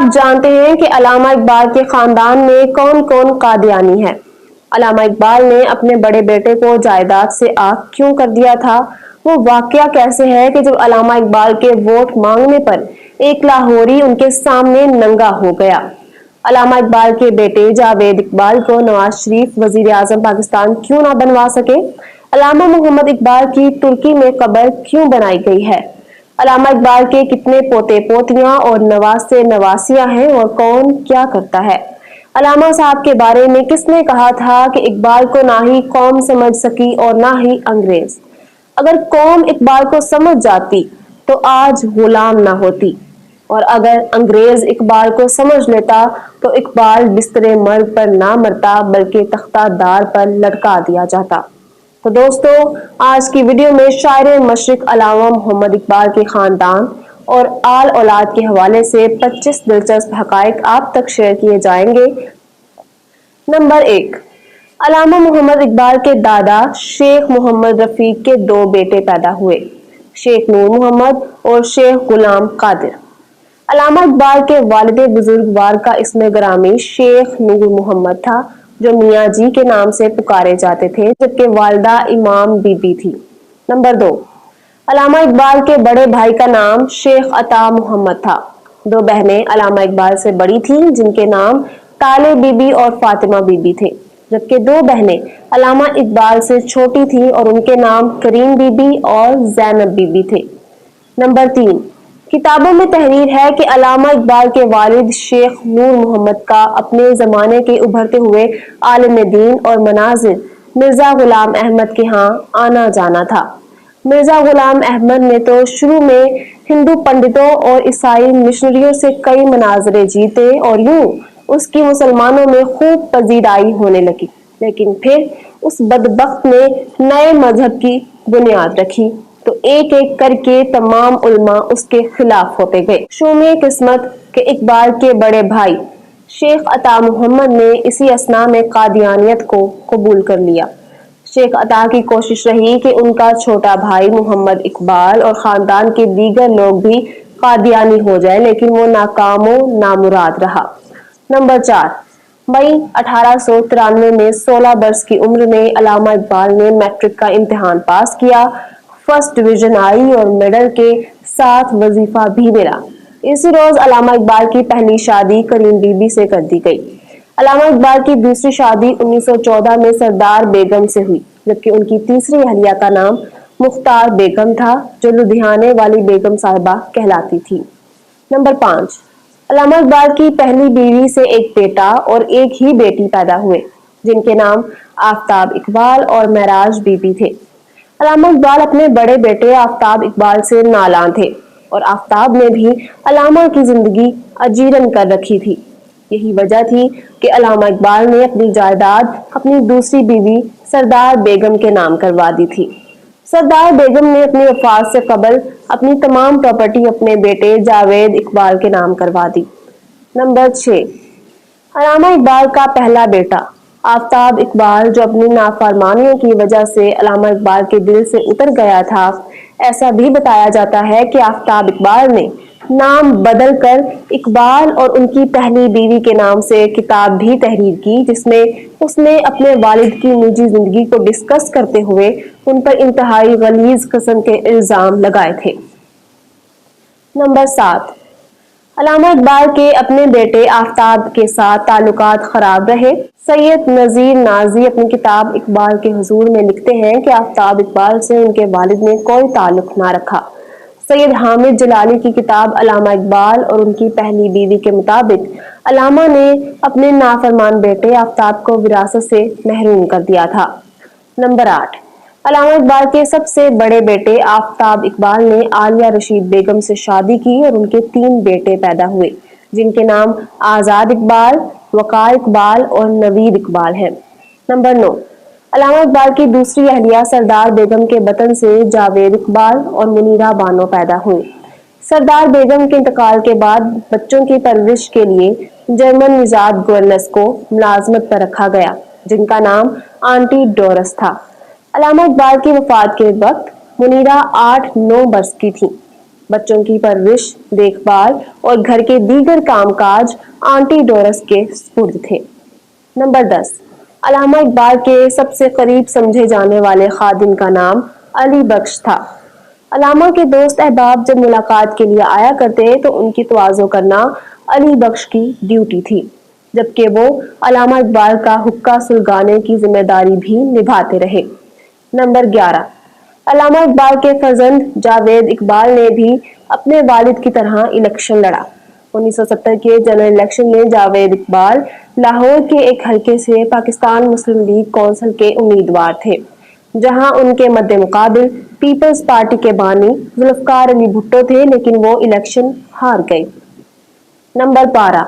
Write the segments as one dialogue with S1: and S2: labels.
S1: آپ جانتے ہیں کہ علامہ اقبال کے خاندان میں کون کون قادیانی ہے؟ علامہ اقبال نے اپنے بڑے بیٹے کو جائیداد سے آگ کیوں کر دیا تھا؟ وہ واقعہ کیسے ہے کہ جب علامہ اقبال کے ووٹ مانگنے پر ایک لاہوری ان کے سامنے ننگا ہو گیا؟ علامہ اقبال کے بیٹے جاوید اقبال کو نواز شریف وزیر اعظم پاکستان کیوں نہ بنوا سکے؟ علامہ محمد اقبال کی ترکی میں قبر کیوں بنائی گئی ہے؟ علامہ اقبال کے کتنے پوتے پوتیاں اور نواسے نواسیاں ہیں اور کون کیا کرتا ہے؟ علامہ صاحب کے بارے میں کس نے کہا تھا کہ اقبال کو نہ ہی قوم سمجھ سکی اور نہ ہی انگریز؟ اگر قوم اقبال کو سمجھ جاتی تو آج غلام نہ ہوتی، اور اگر انگریز اقبال کو سمجھ لیتا تو اقبال بستر مرگ پر نہ مرتا بلکہ تختہ دار پر لٹکا دیا جاتا۔ تو دوستو، آج کی ویڈیو میں شاعر مشرق علامہ محمد اقبال کے خاندان اور آل اولاد کے حوالے سے 25 دلچسپ حقائق آپ تک شیئر کیے جائیں گے۔ نمبر 1، علامہ محمد اقبال کے دادا شیخ محمد رفیق کے 2 بیٹے پیدا ہوئے، شیخ نور محمد اور شیخ غلام قادر۔ علامہ اقبال کے والد بزرگوار کا اسم گرامی شیخ نور محمد تھا، جو میاں جی کے نام سے پکارے جاتے تھے، جبکہ والدہ امام بی بی تھی۔ نمبر 2، علامہ اقبال کے بڑے بھائی کا نام شیخ عطا محمد تھا۔ 2 بہنیں علامہ اقبال سے بڑی تھیں، جن کے نام طالع بی بی اور فاطمہ بی بی تھے، جبکہ 2 بہنیں علامہ اقبال سے چھوٹی تھیں اور ان کے نام کریم بی بی اور زینب بی بی تھے۔ نمبر 3، کتابوں میں تحریر ہے کہ علامہ اقبال کے والد شیخ نور محمد کا اپنے زمانے کے ابھرتے ہوئے عالم دین اور مناظر مرزا غلام احمد کے ہاں آنا جانا تھا۔ مرزا غلام احمد نے تو شروع میں ہندو پنڈتوں اور عیسائی مشنریوں سے کئی مناظرے جیتے اور یوں اس کی مسلمانوں میں خوب پذیرائی ہونے لگی، لیکن پھر اس بدبخت نے نئے مذہب کی بنیاد رکھی تو ایک ایک کر کے تمام علماء اس کے خلاف ہوتے گئے۔ شوم قسمت کہ اقبال کے بڑے بھائی شیخ عطا محمد نے اسی اثناء میں قادیانیت کو قبول کر لیا۔ شیخ عطا کی کوشش رہی کہ ان کا چھوٹا بھائی محمد اقبال اور خاندان کے دیگر لوگ بھی قادیانی ہو جائیں، لیکن وہ ناکام و نامراد رہا۔ نمبر 4، مئی 1893 میں 16 برس کی عمر میں علامہ اقبال نے میٹرک کا امتحان پاس کیا، فرسٹ ڈویژن آئی اور میڈل کے ساتھ وظیفہ بھی ملا۔ اسی روز علامہ اقبال کی پہلی شادی کریم بی بی سے کر دی گئی۔ علامہ اقبال کی دوسری شادی 1914 میں سردار بیگم سے ہوئی، جبکہ ان کی تیسری اہلیہ کا نام مختار بیگم تھا، جو لدھیانے والی بیگم صاحبہ کہلاتی تھی۔ نمبر 5، علامہ اقبال کی پہلی بیوی سے ایک بیٹا اور ایک ہی بیٹی پیدا ہوئے، جن کے نام آفتاب اقبال اور معراج بی بی تھے۔ علامہ اقبال اپنے بڑے بیٹے آفتاب اقبال سے نالاں تھے اور آفتاب نے بھی علامہ کی زندگی اجیرن کر رکھی تھی۔ یہی وجہ تھی کہ علامہ اقبال نے اپنی جائیداد اپنی دوسری بیوی سردار بیگم کے نام کروا دی تھی۔ سردار بیگم نے اپنی وفات سے قبل اپنی تمام پراپرٹی اپنے بیٹے جاوید اقبال کے نام کروا دی۔ نمبر 6، علامہ اقبال کا پہلا بیٹا آفتاب اقبال، جو اپنی نافرمانیوں کی وجہ سے علامہ اقبال کے دل سے اتر گیا تھا۔ ایسا بھی بتایا جاتا ہے کہ آفتاب اقبال نے نام بدل کر اقبال اور ان کی پہلی بیوی کے نام سے کتاب بھی تحریر کی، جس میں اس نے اپنے والد کی نجی زندگی کو ڈسکس کرتے ہوئے ان پر انتہائی غلیظ قسم کے الزام لگائے تھے۔ نمبر 7، علامہ اقبال کے اپنے بیٹے آفتاب کے ساتھ تعلقات خراب رہے۔ سید نذیر نازی اپنی کتاب اقبال کے حضور میں لکھتے ہیں کہ آفتاب اقبال سے ان کے والد نے کوئی تعلق نہ رکھا۔ سید حامد جلالی کی کتاب علامہ اقبال اور ان کی پہلی بیوی کے مطابق علامہ نے اپنے نافرمان بیٹے آفتاب کو وراثت سے محروم کر دیا تھا۔ نمبر 8، علامہ اقبال کے سب سے بڑے بیٹے آفتاب اقبال نے عالیہ رشید بیگم سے شادی کی اور ان کے 3 بیٹے پیدا ہوئے، جن کے نام آزاد اقبال، وقار اقبال اور نوید اقبال ہیں۔ نمبر 9، علامہ اقبال کی دوسری اہلیہ سردار بیگم کے بطن سے جاوید اقبال اور منیرہ بانو پیدا ہوئے۔ سردار بیگم کے انتقال کے بعد بچوں کی پرورش کے لیے جرمن نژاد گورننس کو ملازمت پر رکھا گیا، جن کا نام آنٹی ڈورس تھا۔ علامہ اقبال کی وفات کے وقت منیرہ 8-9 برس کی تھیں۔ بچوں کی پرورش، دیکھ بھال اور گھر کے دیگر کام کاج آنٹی ڈورس کے سپرد تھے۔ نمبر 10، علامہ اقبال کے سب سے قریب سمجھے جانے والے خادم کا نام علی بخش تھا۔ علامہ کے دوست احباب جب ملاقات کے لیے آیا کرتے تو ان کی تواضع کرنا علی بخش کی ڈیوٹی تھی، جبکہ وہ علامہ اقبال کا حقہ سلگانے کی ذمہ داری بھی نبھاتے رہے۔ نمبر 11، علامہ اقبال کے فرزند جاوید اقبال نے بھی اپنے والد کی طرح الیکشن لڑا۔ 1970 کے جنرل الیکشن میں جاوید اقبال لاہور کے ایک حلقے سے پاکستان مسلم لیگ کونسل کے امیدوار تھے، جہاں ان کے مد مقابل پیپلز پارٹی کے بانی ذوالفقار علی بھٹو تھے، لیکن وہ الیکشن ہار گئے۔ نمبر 12،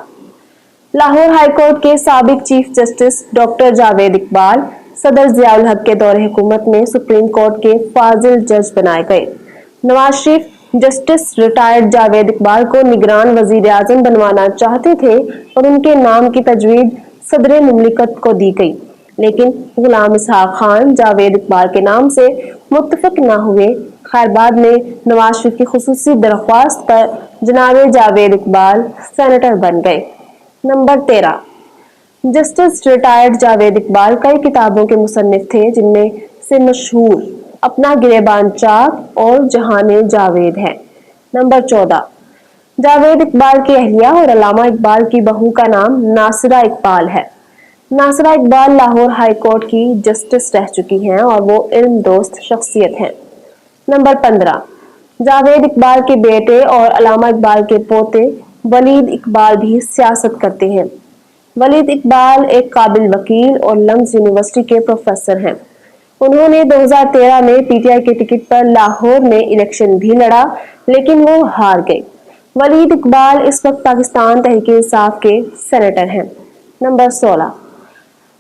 S1: لاہور ہائی کورٹ کے سابق chief justice doctor Javed Iqbal صدر ضیاء الحق کے دور حکومت میں سپریم کورٹ کے فاضل جج بنائے گئے۔ نواز شریف جسٹس ریٹائرڈ جاوید اقبال کو نگران وزیر اعظم بنوانا چاہتے تھے اور ان کے نام کی تجویز صدر مملکت کو دی گئی، لیکن غلام اسحاق خان جاوید اقبال کے نام سے متفق نہ ہوئے۔ خیر بعد میں نواز شریف کی خصوصی درخواست پر جناب جاوید اقبال سینیٹر بن گئے۔ Number 13، justice retired Javed Iqbal کئی کتابوں کے مصنف تھے، جن میں سے مشہور اپنا گریبان چاک اور جہان جاوید ہے۔ نمبر 14، جاوید اقبال کی اہلیہ اور علامہ اقبال کی بہو کا نام ناصرہ اقبال ہے۔ ناصرہ اقبال لاہور ہائی کورٹ کی جسٹس رہ چکی ہیں اور وہ علم دوست شخصیت ہیں۔ نمبر 15، جاوید اقبال کے بیٹے اور علامہ اقبال کے پوتے ولید اقبال بھی سیاست کرتے ہیں۔ ولید اقبال ایک قابل وکیل اور لمز یونیورسٹی کے پروفیسر ہیں۔ انہوں نے 2013 میں پی ٹی آئی کے ٹکٹ پر لاہور میں الیکشن بھی لڑا، لیکن وہ ہار گئے۔ ولید اقبال اس وقت پاکستان تحریک انصاف کے سینیٹر ہیں۔ نمبر 16،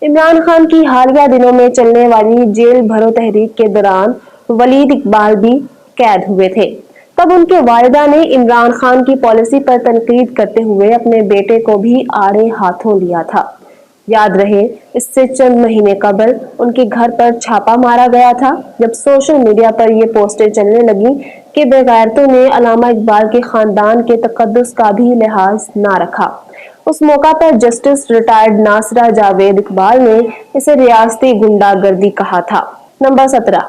S1: عمران خان کی حالیہ دنوں میں چلنے والی جیل بھرو تحریک کے دوران ولید اقبال بھی قید ہوئے تھے۔ تب ان کے والدہ نے عمران خان کی پالیسی پر تنقید کرتے ہوئے اپنے بیٹے کو بھی آڑے ہاتھوں لیا تھا۔ یاد رہے اس سے چند مہینے قبل ان کے گھر پر چھاپا مارا گیا تھا، جب سوشل میڈیا پر یہ پوسٹیں چلنے لگیں کہ بے غیرتوں نے علامہ اقبال کے خاندان کے تقدس کا بھی لحاظ نہ رکھا۔ اس موقع پر جسٹس ریٹائرڈ ناصرہ جاوید اقبال نے اسے ریاستی گنڈا گردی کہا تھا۔ نمبر 17،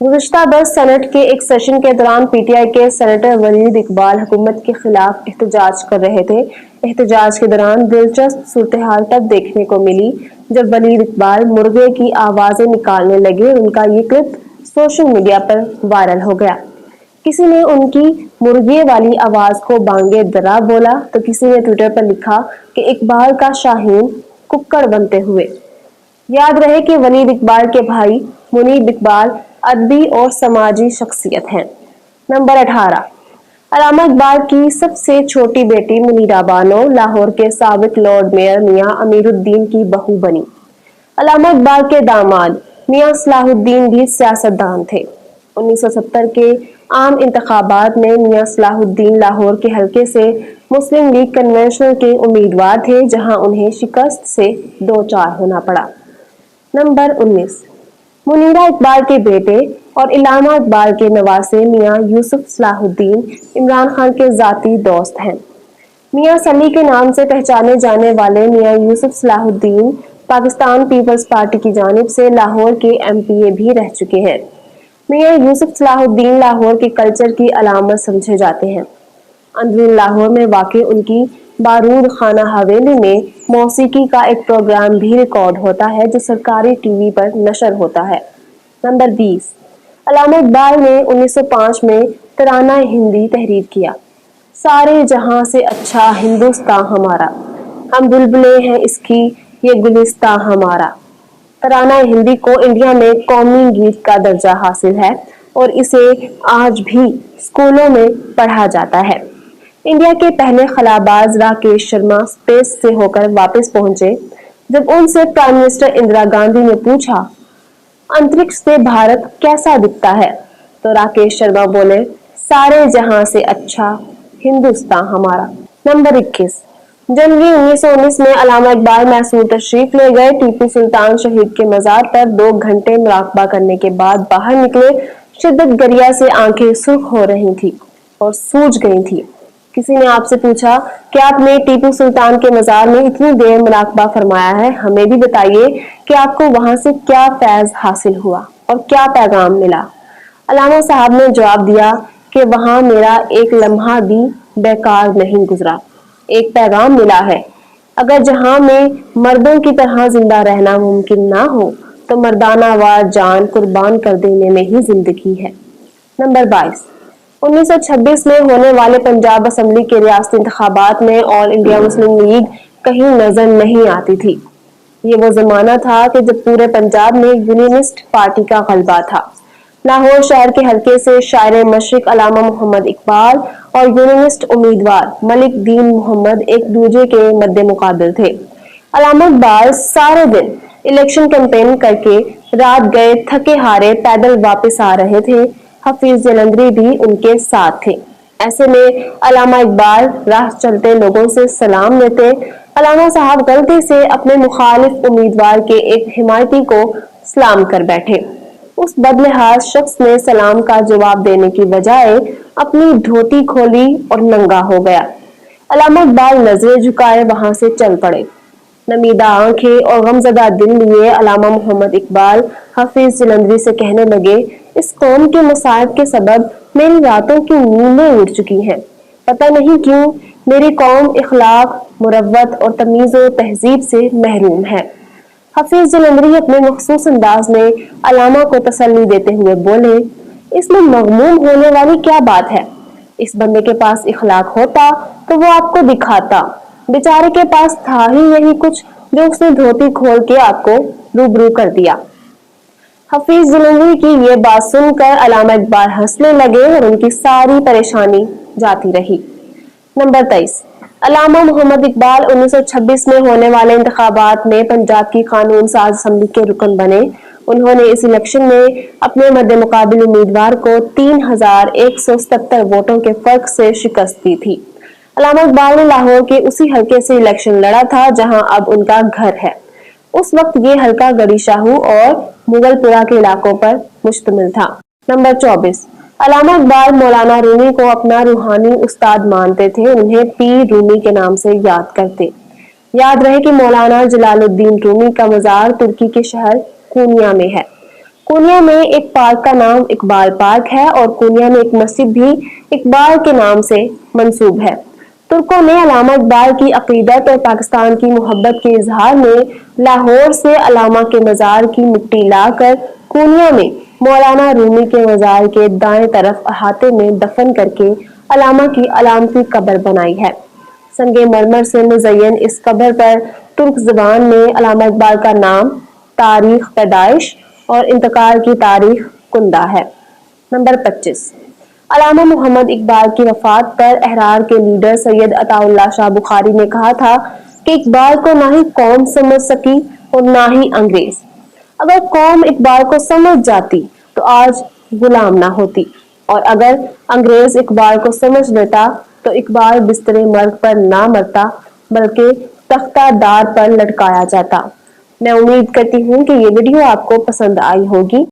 S1: گزشتہ برس سینٹ کے ایک سیشن کے دوران پی ٹی آئی کے سینیٹر ولید اقبال حکومت کے خلاف احتجاج کر رہے تھے۔ احتجاج کے دوران دلچسپ صورتحال تب دیکھنے کو ملی جب ولید اقبال مرغے کی آوازیں نکالنے لگے اور ان کا یہ کلپ سوشل میڈیا پر وائرل ہو گیا۔ کسی نے ان کی مرغے والی آواز کو بانگے درا بولا تو کسی نے ٹویٹر پر لکھا کہ اقبال کا شاہین ککڑ بنتے ہوئے۔ یاد رہے کہ ولید اقبال کے بھائی منیب اقبال ادبی اور سماجی شخصیت ہیں۔ نمبر 18، علامہ اقبال کی سب سے چھوٹی بیٹی منیرہ بانو لاہور کے سابق لارڈ میئر میاں امیر الدین کی بہو بنی۔ علامہ اقبال کے داماد میاں صلاح الدین بھی سیاستدان تھے۔ 1970 کے عام انتخابات میں میاں صلاح الدین لاہور کے حلقے سے مسلم لیگ کنونشنل کے امیدوار تھے، جہاں انہیں شکست سے دوچار ہونا پڑا۔ نمبر 19، منیرہ اقبال کے بیٹے اور علامہ اقبال کے نواسے میاں یوسف صلاح الدین عمران خان کے ذاتی دوست ہیں۔ میاں سلی کے نام سے پہچانے جانے والے میاں یوسف صلاح الدین پاکستان پیپلز پارٹی کی جانب سے لاہور کے ایم پی اے بھی رہ چکے ہیں۔ میاں یوسف صلاح الدین لاہور کے کلچر کی علامت سمجھے جاتے ہیں۔ اندرون لاہور میں واقع ان کی بارود خانہ حویلی میں موسیقی کا ایک پروگرام بھی ریکارڈ ہوتا ہے جو سرکاری ٹی وی پر نشر ہوتا ہے۔ نمبر 20، علامہ اقبال نے 1905 میں ترانہ ہندی تحریر کیا۔ سارے جہاں سے اچھا ہندوستاں ہمارا، ہم بلبلیں ہیں اس کی یہ گلستاں ہمارا۔ ترانہ ہندی کو انڈیا میں قومی گیت کا درجہ حاصل ہے اور اسے آج بھی اسکولوں میں پڑھا جاتا ہے۔ انڈیا کے پہلے خلاباز راکیش شرما اسپیس سے ہو کر واپس پہنچے۔ جب ان سے پرائم منسٹر اندرا گاندھی نے پوچھا انترکش سے بھارت کیسا دکھتا ہے تو راکیش شرما بولے سارے جہاں سے اچھا ہندوستان ہمارا۔ نمبر 21، جنوری 1919 میں علامہ اقبال میسور تشریف لے گئے۔ ٹیپو سلطان شہید کے مزار پر 2 گھنٹے مراقبہ کرنے کے بعد باہر نکلے۔ شدت گریا سے آنکھیں سرخ ہو رہی تھی۔ اور سوج گئی تھی۔ کسی نے آپ سے پوچھا کہ آپ نے ٹیپو سلطان کے مزار میں اتنی دیر مراقبہ فرمایا ہے، ہمیں بھی بتائیے کہ آپ کو وہاں سے کیا فیض حاصل ہوا اور کیا پیغام ملا۔ علامہ صاحب نے جواب دیا کہ وہاں میرا ایک لمحہ بھی بیکار نہیں گزرا، ایک پیغام ملا ہے۔ اگر جہاں میں مردوں کی طرح زندہ رہنا ممکن نہ ہو تو مردانہ وار جان قربان کر دینے میں ہی زندگی ہے۔ نمبر 22، 1926 میں ہونے والے پنجاب اسمبلی کے ریاستی انتخابات میں آل انڈیا مسلم لیگ کہیں نظر نہیں آتی تھی۔ یہ وہ زمانہ تھا کہ جب پورے پنجاب میں یونینسٹ پارٹی کا غلبہ تھا۔ لاہور شہر کے حلقے سے شاعر مشرق علامہ محمد اقبال اور یونینسٹ امیدوار ملک دین محمد ایک دوسرے کے مد مقابل تھے۔ علامہ اقبال سارے دن الیکشن کیمپین کر کے رات گئے تھکے ہارے پیدل واپس آ رہے تھے۔ حفیظ جلندری بھی ان کے ساتھ تھے۔ ایسے میں علامہ اقبال راہ چلتے لوگوں سے سلام لیتے۔ علامہ صاحب غلطی سے اپنے مخالف امیدوار کے ایک حمایتی کو سلام کر بیٹھے۔ اس بدلحاظ شخص نے سلام کا جواب دینے کی بجائے اپنی دھوتی کھولی اور ننگا ہو گیا۔ علامہ اقبال نظریں جھکائے وہاں سے چل پڑے۔ نمیدہ آنکھیں اور غمزدہ دل لیے علامہ محمد اقبال حفیظ جلندری سے کہنے لگے، اس قوم کے مصائب کے سبب میری راتوں کی نیندیں اڑ چکی ہیں۔ پتہ نہیں کیوں میری قوم اخلاق، مروت اور تمیز و تہذیب سے محروم ہے۔ حفیظ جلندری اپنے مخصوص انداز میں علامہ کو تسلی دیتے ہوئے بولے، اس میں مغموم ہونے والی کیا بات ہے؟ اس بندے کے پاس اخلاق ہوتا تو وہ آپ کو دکھاتا، بیچارے کے پاس تھا ہی یہی کچھ جو اس نے دھوتی کھول کے آپ کو روبرو کر دیا۔ حفیظ جلندری کی یہ بات سن کر علامہ اقبال ہنسنے لگے اور ان کی ساری پریشانی جاتی رہی۔ نمبر 23، علامہ محمد اقبال 1926 میں ہونے والے انتخابات میں پنجاب کی قانون ساز اسمبلی کے رکن بنے۔ انہوں نے اس الیکشن میں اپنے مد مقابل امیدوار کو 3177 ووٹوں کے فرق سے شکست دی تھی۔ علامہ اقبال نے لاہور کے اسی حلقے سے الیکشن لڑا تھا جہاں اب ان کا گھر ہے۔ اس وقت یہ حلقہ گڑی شاہو اور مغل پورہ کے علاقوں پر مشتمل تھا۔ نمبر 24، علامہ اقبال مولانا رومی کو اپنا روحانی استاد مانتے تھے، انہیں پیر رومی کے نام سے یاد کرتے۔ یاد رہے کہ مولانا جلال الدین رومی کا مزار ترکی کے شہر کونیا میں ہے۔ کونیا میں ایک پارک کا نام اقبال پارک ہے اور کونیا میں ایک مسجد بھی اقبال کے نام سے منسوب ہے۔ ترکوں نے علامہ اقبال کی عقیدت اور پاکستان کی محبت کے اظہار میں لاہور سے علامہ کے مزار کی مٹی لا کر کونیا میں مولانا رومی کے مزار کے دائیں طرف احاطے میں دفن کر کے علامہ کی علامتی قبر بنائی ہے۔ سنگ مرمر سے مزین اس قبر پر ترک زبان میں علامہ اقبال کا نام، تاریخ پیدائش اور انتقال کی تاریخ کندہ ہے۔ نمبر 25، علامہ محمد اقبال کی وفات پر احرار کے لیڈر سید عطا اللہ شاہ بخاری نے کہا تھا کہ اقبال کو نہ ہی قوم سمجھ سکی اور نہ ہی انگریز۔ اگر قوم اقبال کو سمجھ جاتی تو آج غلام نہ ہوتی، اور اگر انگریز اقبال کو سمجھ لیتا تو اقبال بستر مرگ پر نہ مرتا بلکہ تختہ دار پر لٹکایا جاتا۔ میں امید کرتی ہوں کہ یہ ویڈیو آپ کو پسند آئی ہوگی۔